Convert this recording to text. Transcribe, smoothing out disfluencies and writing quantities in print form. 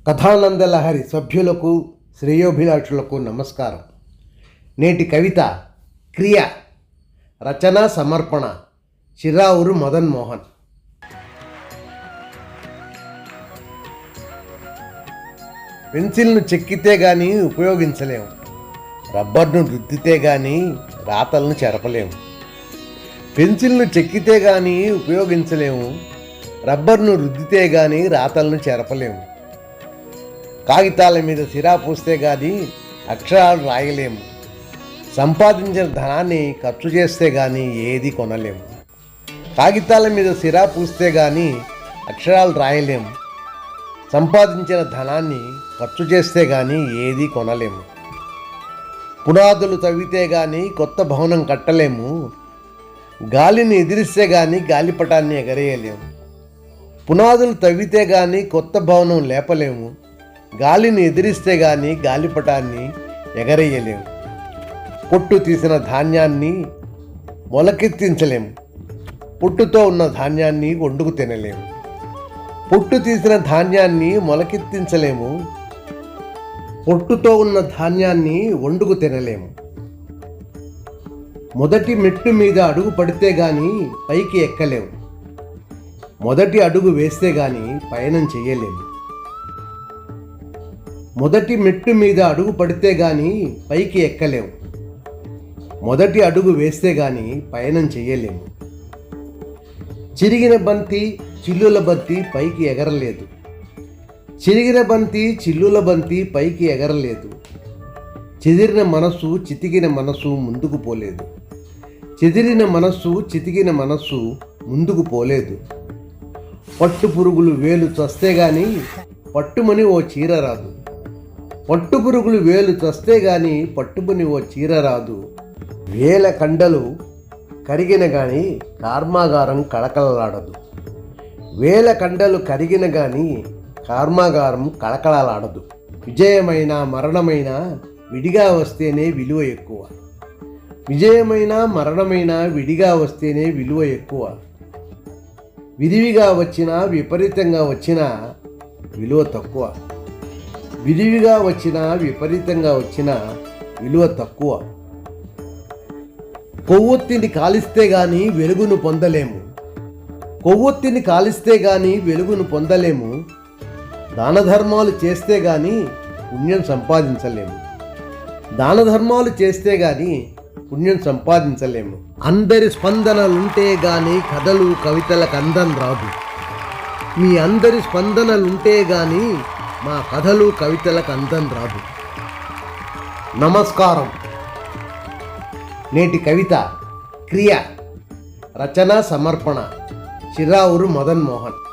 కథానందలహరి సభ్యులకు శ్రేయోభిలాషులకు నమస్కారం. నేటి కవిత క్రియ, రచన సమర్పణ చిరావురు మదన్ మోహన్. పెన్సిల్ను చెక్కితే గానీ ఉపయోగించలేము, రబ్బర్ను రుద్దితే గానీ రాతలను చెరపలేము. పెన్సిల్ను చెక్కితే గానీ ఉపయోగించలేము, రబ్బర్ను రుద్దితే గానీ రాతలను చెరపలేము. కాగితాల మీద సిరా పూస్తే గానీ అక్షరాలు రాయలేము. సంపాదించిన ధనాన్ని ఖర్చు చేస్తే గానీ ఏది కొనలేము. కాగితాల మీద సిరా పూస్తే గానీ అక్షరాలు రాయలేము. సంపాదించిన ధనాన్ని ఖర్చు చేస్తే గానీ ఏది కొనలేము. పునాదులు తవ్వితే గానీ కొత్త భవనం కట్టలేము. గాలిని ఎదిరిస్తే గానీ గాలిపటాన్ని ఎగరేయలేము. పునాదులు తవ్వితే గానీ కొత్త భవనం లేపలేము. గాలిని ఎదిరిస్తే గానీ గాలిపటాన్ని ఎగరేయలేము. పొట్టు తీసిన ధాన్యాన్ని మొలకెత్తించలేము. పొట్టుతో ఉన్న ధాన్యాన్ని వండుకు తినలేము. పొట్టు తీసిన ధాన్యాన్ని మొలకెత్తించలేము. పొట్టుతో ఉన్న ధాన్యాన్ని వండుకు తినలేము. మొదటి మెట్టు మీద అడుగు పడితే గానీ పైకి ఎక్కలేము. మొదటి అడుగు వేస్తే గానీ పయనం చెయ్యలేము. మొదటి మెట్టు మీద అడుగు పడితే గానీ పైకి ఎక్కలేము. మొదటి అడుగు వేస్తే గానీ పయనం చెయ్యలేము. చిరిగిన బంతి చిల్లుల బంతి పైకి ఎగరలేదు. చిరిగిన బంతి చిల్లుల బంతి పైకి ఎగరలేదు. చెదిరిన మనస్సు చితికిన మనస్సు ముందుకు పోలేదు. చెదిరిన మనస్సు చితికిన మనస్సు ముందుకు పోలేదు. పట్టు పురుగులు వేలు చస్తే గానీ పట్టుమని ఓ చీర రాదు. పట్టు పురుగులు వేలు చస్తే గానీ పట్టుమని ఓ చీర రాదు. వేల కండలు కరిగిన గానీ కర్మాగారం కళకళలాడదు. వేల కండలు కరిగిన గానీ కర్మాగారం కళకళలాడదు. విజయమైన మరణమైన విడిగా వస్తేనే విలువ ఎక్కువ. విజయమైన మరణమైన విడిగా వస్తేనే విలువ ఎక్కువ. విరివిగా వచ్చినా విపరీతంగా వచ్చినా విలువ తక్కువ. విరివిగా వచ్చినా విపరీతంగా వచ్చినా విలువ తక్కువ. కొవ్వొత్తిని కాలిస్తే గానీ వెలుగును పొందలేము. కొవ్వొత్తిని కాలిస్తే గానీ వెలుగును పొందలేము. దాన ధర్మాలు చేస్తే గానీ పుణ్యం సంపాదించలేము. దాన ధర్మాలు చేస్తే గానీ పుణ్యం సంపాదించలేము. అందరి స్పందనలుంటే గానీ కథలు కవితలకు అందం రాదు. మీ అందరి స్పందనలుంటే గానీ మా కథలు కవితలకు అందం రాదు. నమస్కారం. నేటి కవిత క్రియ, రచన సమర్పణ చిరావురు మదన్ మోహన్.